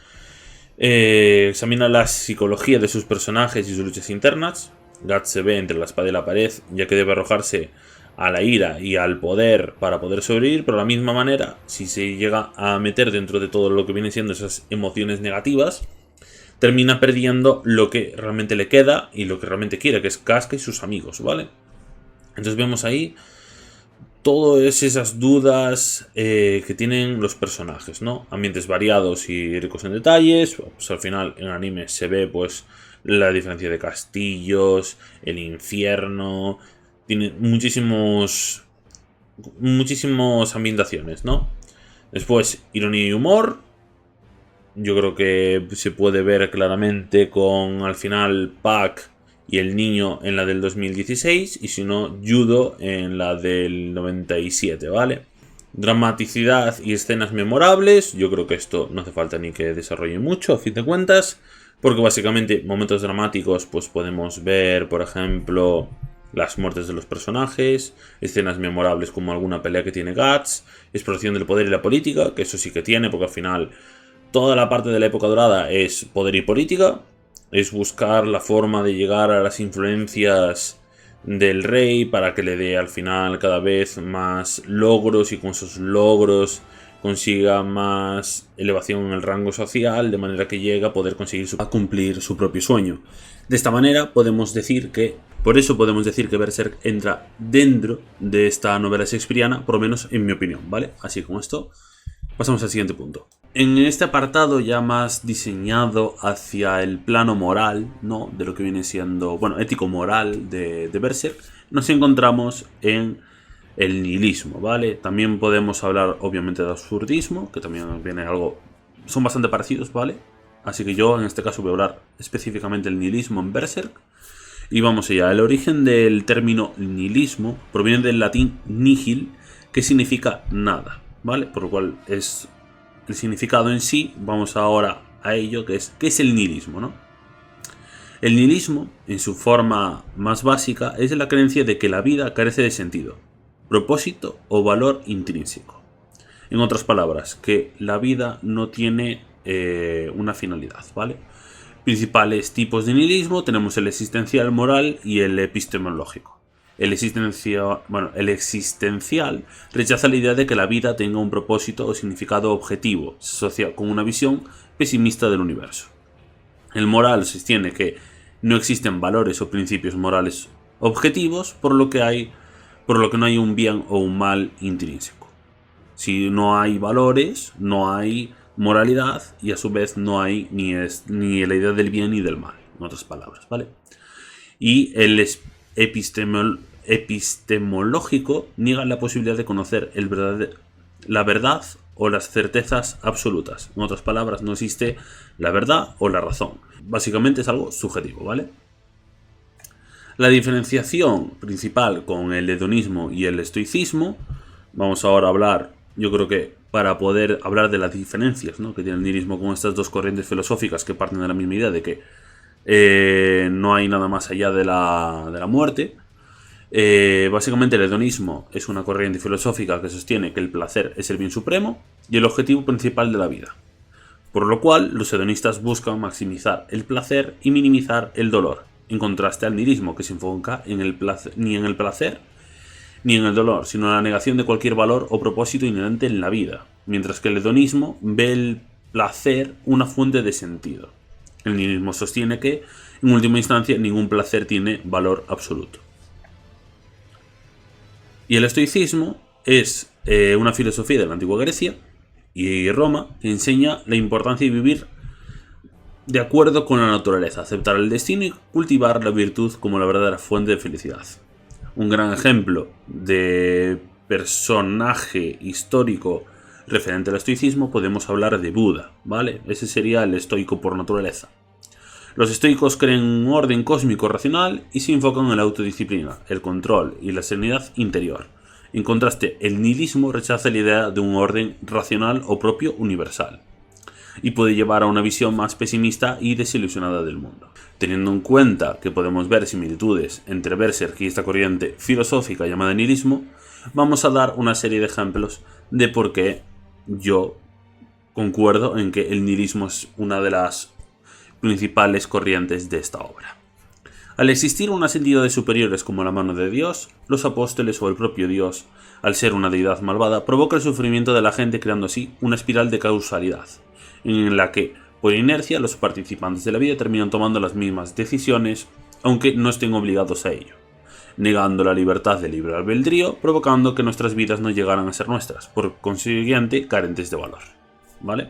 examina la psicología de sus personajes y sus luchas internas. Guts se ve entre la espada y la pared, ya que debe arrojarse a la ira y al poder para poder sobrevivir, pero de la misma manera, si se llega a meter dentro de todo lo que vienen siendo esas emociones negativas, termina perdiendo lo que realmente le queda y lo que realmente quiere, que es Casca y sus amigos, ¿vale? Entonces vemos ahí todas esas dudas que tienen los personajes, ¿no? Ambientes variados y ricos en detalles. Pues al final en anime se ve pues la diferencia de castillos, el infierno. Tiene muchísimas ambientaciones, ¿no? Después, ironía y humor. Yo creo que se puede ver claramente con al final Pac y el niño en la del 2016, y si no, Judo en la del 97, ¿vale? Dramaticidad y escenas memorables. Yo creo que esto no hace falta ni que desarrolle mucho, a fin de cuentas, porque básicamente momentos dramáticos pues podemos ver, por ejemplo, las muertes de los personajes, escenas memorables como alguna pelea que tiene Guts, exploración del poder y la política, que eso sí que tiene, porque al final toda la parte de la época dorada es poder y política. Es buscar la forma de llegar a las influencias del rey para que le dé al final cada vez más logros y con esos logros consiga más elevación en el rango social, de manera que llegue a poder conseguir a cumplir su propio sueño. De esta manera podemos decir que, por eso podemos decir que Berserk entra dentro de esta novela shakespeariana, por lo menos en mi opinión, ¿vale? Así como esto, pasamos al siguiente punto. En este apartado ya más diseñado hacia el plano moral, ¿no?, de lo que viene siendo, bueno, ético-moral de Berserk, nos encontramos en el nihilismo, ¿vale? También podemos hablar, obviamente, de absurdismo, que también viene algo, son bastante parecidos, ¿vale? Así que yo, en este caso, voy a hablar específicamente del nihilismo en Berserk. Y vamos allá. El origen del término nihilismo proviene del latín nihil, que significa nada, ¿vale? Por lo cual es el significado en sí. Vamos ahora a ello, ¿qué es el nihilismo, ¿no? El nihilismo, en su forma más básica, es la creencia de que la vida carece de sentido, propósito o valor intrínseco. En otras palabras, que la vida no tiene una finalidad, ¿vale? Principales tipos de nihilismo tenemos el existencial, moral y el epistemológico. El existencial rechaza la idea de que la vida tenga un propósito o significado objetivo, se asocia con una visión pesimista del universo. El moral sostiene que no existen valores o principios morales objetivos, por lo que no hay un bien o un mal intrínseco. Si no hay valores, no hay moralidad y a su vez no hay ni la idea del bien ni del mal, en otras palabras, ¿vale? Y el epistemológico niega la posibilidad de conocer la verdad o las certezas absolutas. En otras palabras, no existe la verdad o la razón. Básicamente es algo subjetivo, ¿vale? La diferenciación principal con el hedonismo y el estoicismo, vamos ahora a hablar, yo creo que para poder hablar de las diferencias, ¿no?, que tiene el nihilismo con estas dos corrientes filosóficas que parten de la misma idea de que no hay nada más allá de la muerte. Básicamente el hedonismo es una corriente filosófica que sostiene que el placer es el bien supremo y el objetivo principal de la vida, por lo cual los hedonistas buscan maximizar el placer y minimizar el dolor, en contraste al nihilismo, que se enfoca ni en el placer ni en el dolor, sino en la negación de cualquier valor o propósito inherente en la vida, mientras que el hedonismo ve el placer una fuente de sentido. El nihilismo sostiene que, en última instancia, ningún placer tiene valor absoluto. Y el estoicismo es una filosofía de la antigua Grecia y Roma que enseña la importancia de vivir de acuerdo con la naturaleza, aceptar el destino y cultivar la virtud como la verdadera fuente de felicidad. Un gran ejemplo de personaje histórico referente al estoicismo podemos hablar de Buda, ¿vale? Ese sería el estoico por naturaleza. Los estoicos creen un orden cósmico racional y se enfocan en la autodisciplina, el control y la serenidad interior. En contraste, el nihilismo rechaza la idea de un orden racional o propio universal y puede llevar a una visión más pesimista y desilusionada del mundo. Teniendo en cuenta que podemos ver similitudes entre Berserk y esta corriente filosófica llamada nihilismo, vamos a dar una serie de ejemplos de por qué yo concuerdo en que el nihilismo es una de las principales corrientes de esta obra. Al existir unas entidades superiores como la mano de Dios, los apóstoles o el propio Dios, al ser una deidad malvada, provoca el sufrimiento de la gente creando así una espiral de causalidad, en la que, por inercia, los participantes de la vida terminan tomando las mismas decisiones, aunque no estén obligados a ello, negando la libertad de libre albedrío, provocando que nuestras vidas no llegaran a ser nuestras, por consiguiente carentes de valor, ¿vale?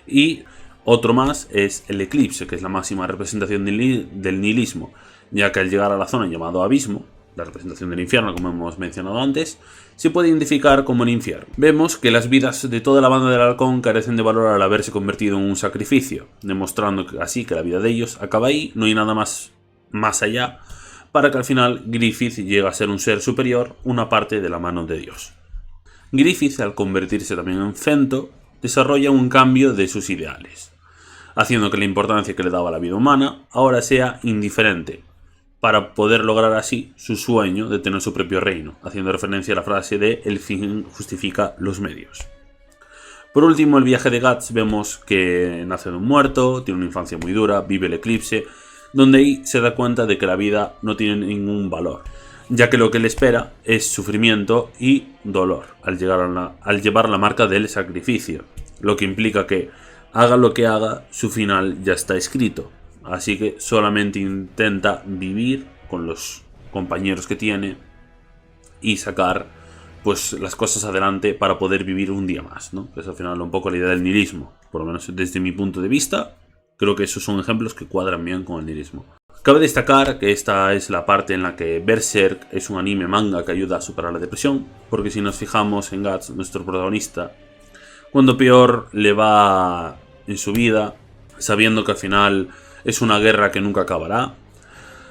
Y otro más es el eclipse, que es la máxima representación del nihilismo, ya que al llegar a la zona llamada abismo, la representación del infierno como hemos mencionado antes, se puede identificar como el infierno. Vemos que las vidas de toda la banda del halcón carecen de valor al haberse convertido en un sacrificio, demostrando así que la vida de ellos acaba ahí, no hay nada más allá, para que al final Griffith llegue a ser un ser superior, una parte de la mano de Dios. Griffith, al convertirse también en Fento, desarrolla un cambio de sus ideales, haciendo que la importancia que le daba a la vida humana ahora sea indiferente, para poder lograr así su sueño de tener su propio reino, haciendo referencia a la frase de "el fin justifica los medios". Por último, el viaje de Guts vemos que nace de un muerto, tiene una infancia muy dura, vive el eclipse, donde ahí se da cuenta de que la vida no tiene ningún valor, ya que lo que le espera es sufrimiento y dolor al llevar la marca del sacrificio, lo que implica que haga lo que haga, su final ya está escrito. Así que solamente intenta vivir con los compañeros que tiene y sacar pues las cosas adelante para poder vivir un día más, ¿no? Que es al final un poco la idea del nihilismo. Por lo menos desde mi punto de vista, creo que esos son ejemplos que cuadran bien con el nihilismo. Cabe destacar que esta es la parte en la que Berserk es un anime manga que ayuda a superar la depresión, porque si nos fijamos en Guts, nuestro protagonista, cuando peor le va en su vida, sabiendo que al final es una guerra que nunca acabará,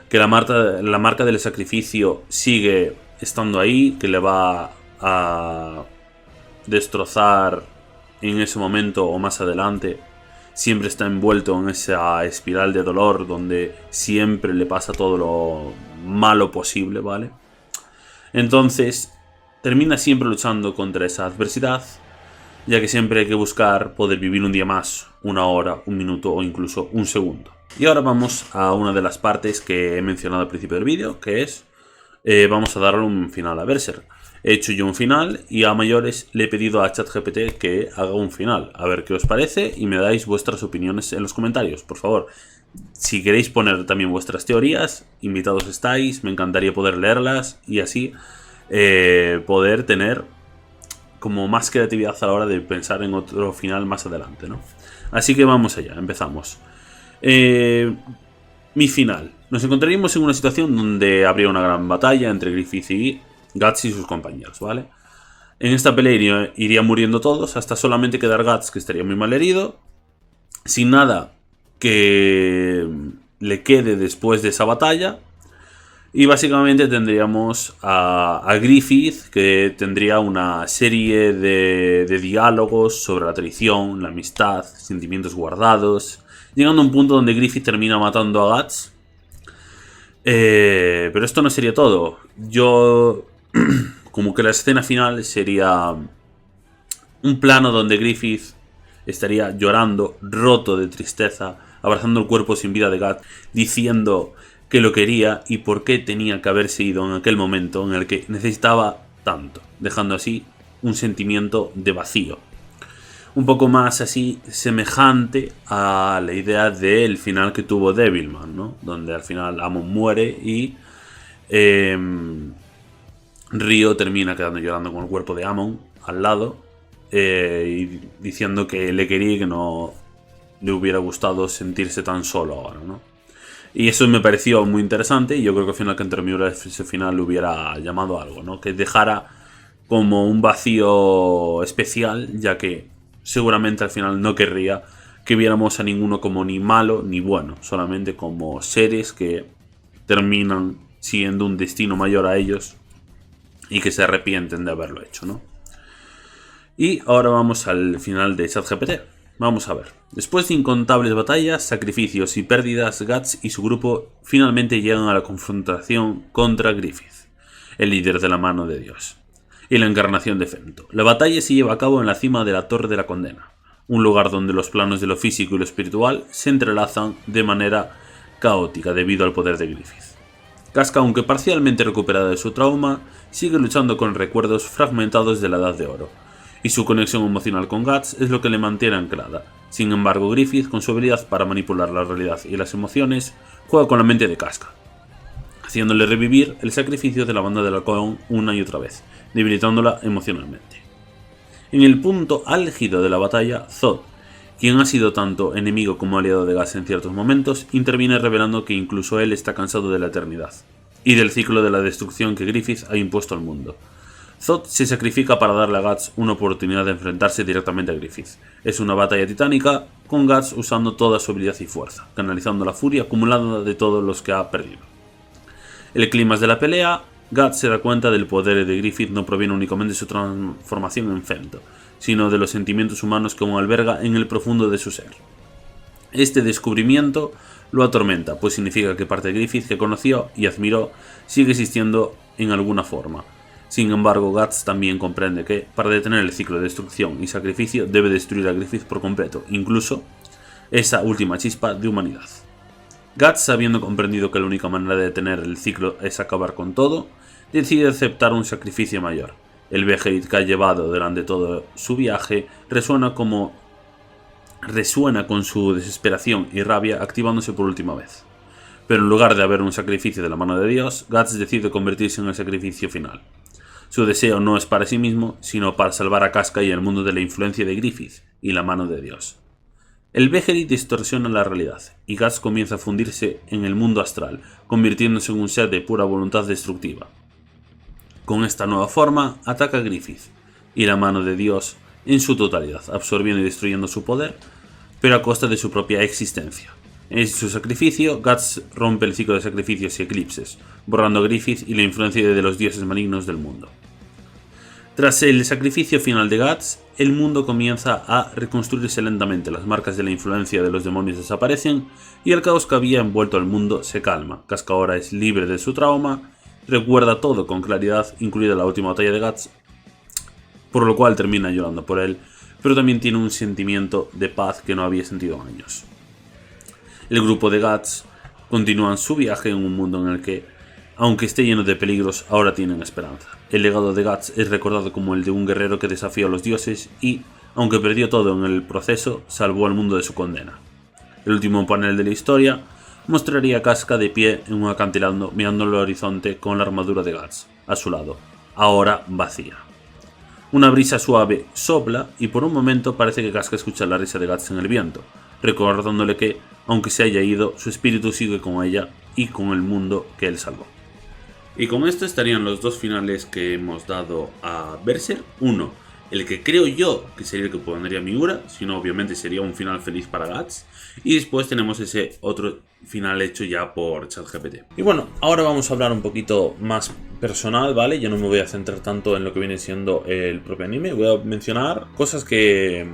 que la marca del sacrificio sigue estando ahí, que le va a destrozar en ese momento o más adelante, siempre está envuelto en esa espiral de dolor donde siempre le pasa todo lo malo posible, ¿vale? Entonces termina siempre luchando contra esa adversidad, ya que siempre hay que buscar poder vivir un día más, una hora, un minuto o incluso un segundo. Y ahora vamos a una de las partes que he mencionado al principio del vídeo, que es vamos a darle un final a Berserk. He hecho yo un final y a mayores le he pedido a ChatGPT que haga un final. A ver qué os parece y me dais vuestras opiniones en los comentarios, por favor. Si queréis poner también vuestras teorías, invitados estáis, me encantaría poder leerlas y así poder tener como más creatividad a la hora de pensar en otro final más adelante, ¿no? Así que vamos allá, empezamos. Mi final. Nos encontraríamos en una situación donde habría una gran batalla entre Griffith y Guts y sus compañeros, ¿vale? En esta pelea irían muriendo todos hasta solamente quedar Guts, que estaría muy mal herido, sin nada que le quede después de esa batalla. Y básicamente tendríamos a Griffith, que tendría una serie de diálogos sobre la traición, la amistad, sentimientos guardados, llegando a un punto donde Griffith termina matando a Guts. Pero esto no sería todo. Como que la escena final sería un plano donde Griffith estaría llorando, roto de tristeza, abrazando el cuerpo sin vida de Guts, diciendo que lo quería y por qué tenía que haberse ido en aquel momento en el que necesitaba tanto, dejando así un sentimiento de vacío. Un poco más así semejante a la idea del final que tuvo Devilman, ¿no? Donde al final Amon muere y Ryo termina quedando llorando con el cuerpo de Amon al lado y diciendo que le quería y que no le hubiera gustado sentirse tan solo ahora, ¿no? Y eso me pareció muy interesante y yo creo que al final Kentaro Miura ese final le hubiera llamado algo, ¿no? Que dejara como un vacío especial, ya que seguramente al final no querría que viéramos a ninguno como ni malo ni bueno, solamente como seres que terminan siendo un destino mayor a ellos y que se arrepienten de haberlo hecho, ¿no? Y ahora vamos al final de ChatGPT. Vamos a ver. Después de incontables batallas, sacrificios y pérdidas, Guts y su grupo finalmente llegan a la confrontación contra Griffith, el líder de la mano de Dios, y la encarnación de Femto. La batalla se lleva a cabo en la cima de la Torre de la Condena, un lugar donde los planos de lo físico y lo espiritual se entrelazan de manera caótica debido al poder de Griffith. Casca, aunque parcialmente recuperada de su trauma, sigue luchando con recuerdos fragmentados de la Edad de Oro, y su conexión emocional con Guts es lo que le mantiene anclada. Sin embargo, Griffith, con su habilidad para manipular la realidad y las emociones, juega con la mente de Casca, haciéndole revivir el sacrificio de la banda del halcón una y otra vez, debilitándola emocionalmente. En el punto álgido de la batalla, Zod, quien ha sido tanto enemigo como aliado de Guts en ciertos momentos, interviene revelando que incluso él está cansado de la eternidad y del ciclo de la destrucción que Griffith ha impuesto al mundo. Zod se sacrifica para darle a Guts una oportunidad de enfrentarse directamente a Griffith. Es una batalla titánica, con Guts usando toda su habilidad y fuerza, canalizando la furia acumulada de todos los que ha perdido. El clímax de la pelea, Guts se da cuenta del poder de Griffith no proviene únicamente de su transformación en Femto, sino de los sentimientos humanos que aún alberga en el profundo de su ser. Este descubrimiento lo atormenta, pues significa que parte de Griffith que conoció y admiró sigue existiendo en alguna forma. Sin embargo, Guts también comprende que, para detener el ciclo de destrucción y sacrificio, debe destruir a Griffith por completo, incluso esa última chispa de humanidad. Guts, habiendo comprendido que la única manera de detener el ciclo es acabar con todo, decide aceptar un sacrificio mayor. El viaje que ha llevado durante todo su viaje resuena con su desesperación y rabia, activándose por última vez. Pero en lugar de haber un sacrificio de la mano de Dios, Guts decide convertirse en el sacrificio final. Su deseo no es para sí mismo, sino para salvar a Casca y el mundo de la influencia de Griffith y la mano de Dios. El Beheri distorsiona la realidad, y Guts comienza a fundirse en el mundo astral, convirtiéndose en un ser de pura voluntad destructiva. Con esta nueva forma, ataca a Griffith y la mano de Dios en su totalidad, absorbiendo y destruyendo su poder, pero a costa de su propia existencia. En su sacrificio, Guts rompe el ciclo de sacrificios y eclipses, borrando a Griffith y la influencia de los dioses malignos del mundo. Tras el sacrificio final de Guts, el mundo comienza a reconstruirse lentamente, las marcas de la influencia de los demonios desaparecen y el caos que había envuelto al mundo se calma. Casca ahora es libre de su trauma, recuerda todo con claridad, incluida la última batalla de Guts, por lo cual termina llorando por él, pero también tiene un sentimiento de paz que no había sentido en años. El grupo de Guts continúan su viaje en un mundo en el que aunque esté lleno de peligros, ahora tienen esperanza. El legado de Guts es recordado como el de un guerrero que desafió a los dioses y, aunque perdió todo en el proceso, salvó al mundo de su condena. El último panel de la historia mostraría a Casca de pie en un acantilado mirando al horizonte con la armadura de Guts a su lado, ahora vacía. Una brisa suave sopla y por un momento parece que Casca escucha la risa de Guts en el viento, recordándole que, aunque se haya ido, su espíritu sigue con ella y con el mundo que él salvó. Y con esto estarían los dos finales que hemos dado a Berserk. Uno, el que creo yo que sería el que pondría Miura, si no obviamente sería un final feliz para Guts. Y después tenemos ese otro final hecho ya por ChatGPT. Y bueno, ahora vamos a hablar un poquito más personal, ¿vale? Yo no me voy a centrar tanto en lo que viene siendo el propio anime. Voy a mencionar cosas que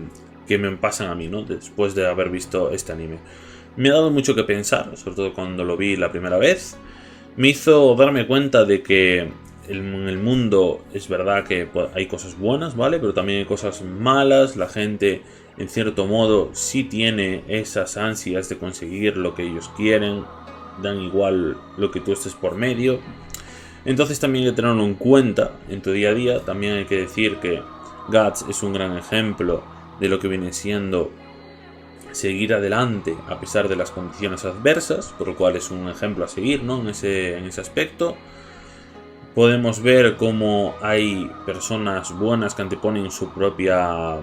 me pasan a mí, ¿no? Después de haber visto este anime. Me ha dado mucho que pensar, sobre todo cuando lo vi la primera vez. Me hizo darme cuenta de que en el mundo es verdad que hay cosas buenas, ¿vale? Pero también hay cosas malas. La gente, en cierto modo, sí tiene esas ansias de conseguir lo que ellos quieren. Dan igual lo que tú estés por medio. Entonces también hay que tenerlo en cuenta en tu día a día. También hay que decir que Guts es un gran ejemplo de lo que viene siendo seguir adelante a pesar de las condiciones adversas, por lo cual es un ejemplo a seguir, ¿no? en ese aspecto. Podemos ver cómo hay personas buenas que anteponen su propio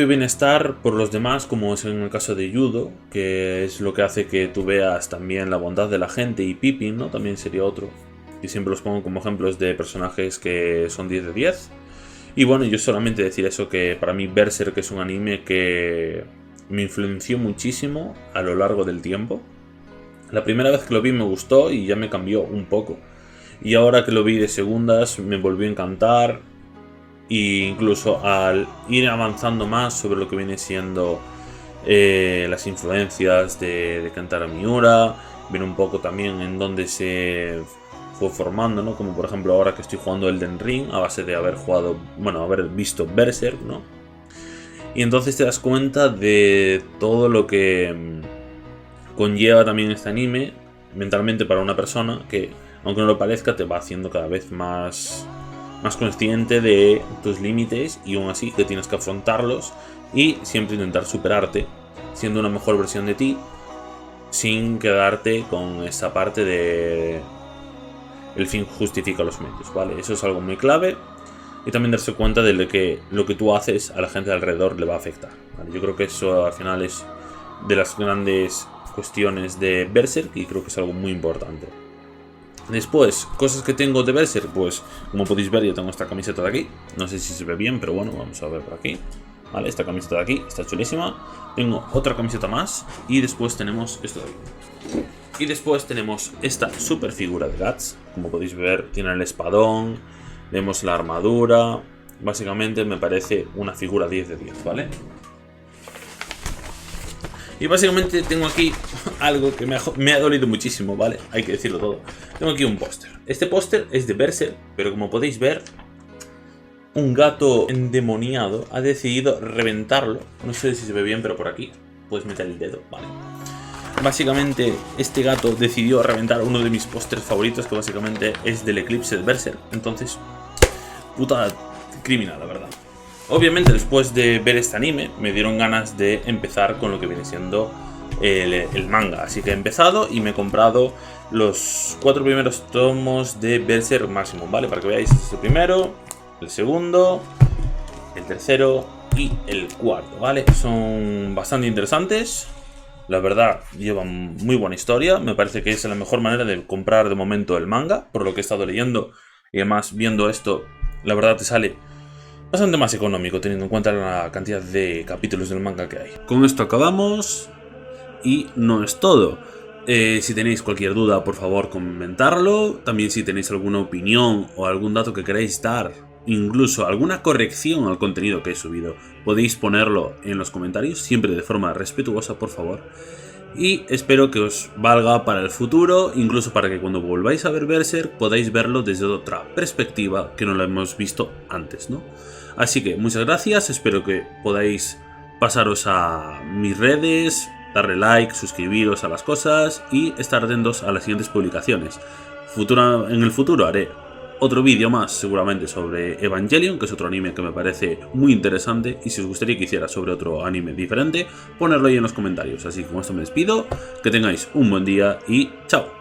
bienestar por los demás, como es en el caso de Yudo, que es lo que hace que tú veas también la bondad de la gente, y Pippin, ¿no? También sería otro, y siempre los pongo como ejemplos de personajes que son 10 de 10. Y bueno, yo solamente decir eso, que para mí Berserk es un anime que me influenció muchísimo a lo largo del tiempo. La primera vez que lo vi me gustó y ya me cambió un poco. Y ahora que lo vi de segundas me volvió a encantar. E incluso al ir avanzando más sobre lo que viene siendo las influencias de Kentaro Miura, ver un poco también en dónde se fue formando, ¿no? Como por ejemplo ahora que estoy jugando Elden Ring a base de haber jugado, bueno, haber visto Berserk, ¿no? Y entonces te das cuenta de todo lo que conlleva también este anime mentalmente para una persona que, aunque no lo parezca, te va haciendo cada vez más consciente de tus límites, y aún así que tienes que afrontarlos y siempre intentar superarte siendo una mejor versión de ti, sin quedarte con esa parte de el fin justifica los medios, ¿vale? Eso es algo muy clave. Y también darse cuenta de que lo que tú haces a la gente de alrededor le va a afectar, ¿vale? Yo creo que eso al final es de las grandes cuestiones de Berserk y creo que es algo muy importante. Después, cosas que tengo de Berserk, pues como podéis ver yo tengo esta camiseta de aquí. No sé si se ve bien, pero bueno, vamos a ver por aquí. Vale, esta camiseta de aquí está chulísima. Tengo otra camiseta más y después tenemos esto de aquí. Y después tenemos esta super figura de Guts. Como podéis ver, tiene el espadón, vemos la armadura. Básicamente me parece una figura 10 de 10, ¿vale? Y básicamente tengo aquí algo que me ha dolido muchísimo, ¿vale? Hay que decirlo todo. Tengo aquí un póster. Este póster es de Berserk, pero como podéis ver, un gato endemoniado ha decidido reventarlo. No sé si se ve bien, pero por aquí puedes meter el dedo, ¿vale? Básicamente este gato decidió reventar uno de mis pósters favoritos, que básicamente es del eclipse de Berserk. Entonces, puta criminal, la verdad. Obviamente después de ver este anime me dieron ganas de empezar con lo que viene siendo el manga. Así que he empezado y me he comprado los 4 primeros tomos de Berserk Maximum, ¿vale? Para que veáis, este es el primero, el segundo, el tercero y el cuarto, ¿vale? Son bastante interesantes. La verdad, llevan muy buena historia. Me parece que es la mejor manera de comprar de momento el manga, por lo que he estado leyendo. Y además, viendo esto, la verdad te sale bastante más económico, teniendo en cuenta la cantidad de capítulos del manga que hay. Con esto acabamos. Y no es todo. Si tenéis cualquier duda, por favor, comentarlo. También si tenéis alguna opinión o algún dato que queráis dar, incluso alguna corrección al contenido que he subido, podéis ponerlo en los comentarios, siempre de forma respetuosa, por favor. Y espero que os valga para el futuro, incluso para que cuando volváis a ver Berserk podáis verlo desde otra perspectiva que no lo hemos visto antes, ¿no? Así que muchas gracias, espero que podáis pasaros a mis redes, darle like, suscribiros a las cosas y estar atentos a las siguientes publicaciones. En el futuro haré otro vídeo más seguramente sobre Evangelion, que es otro anime que me parece muy interesante, y si os gustaría que hiciera sobre otro anime diferente, ponerlo ahí en los comentarios. Así que con esto me despido, que tengáis un buen día y chao.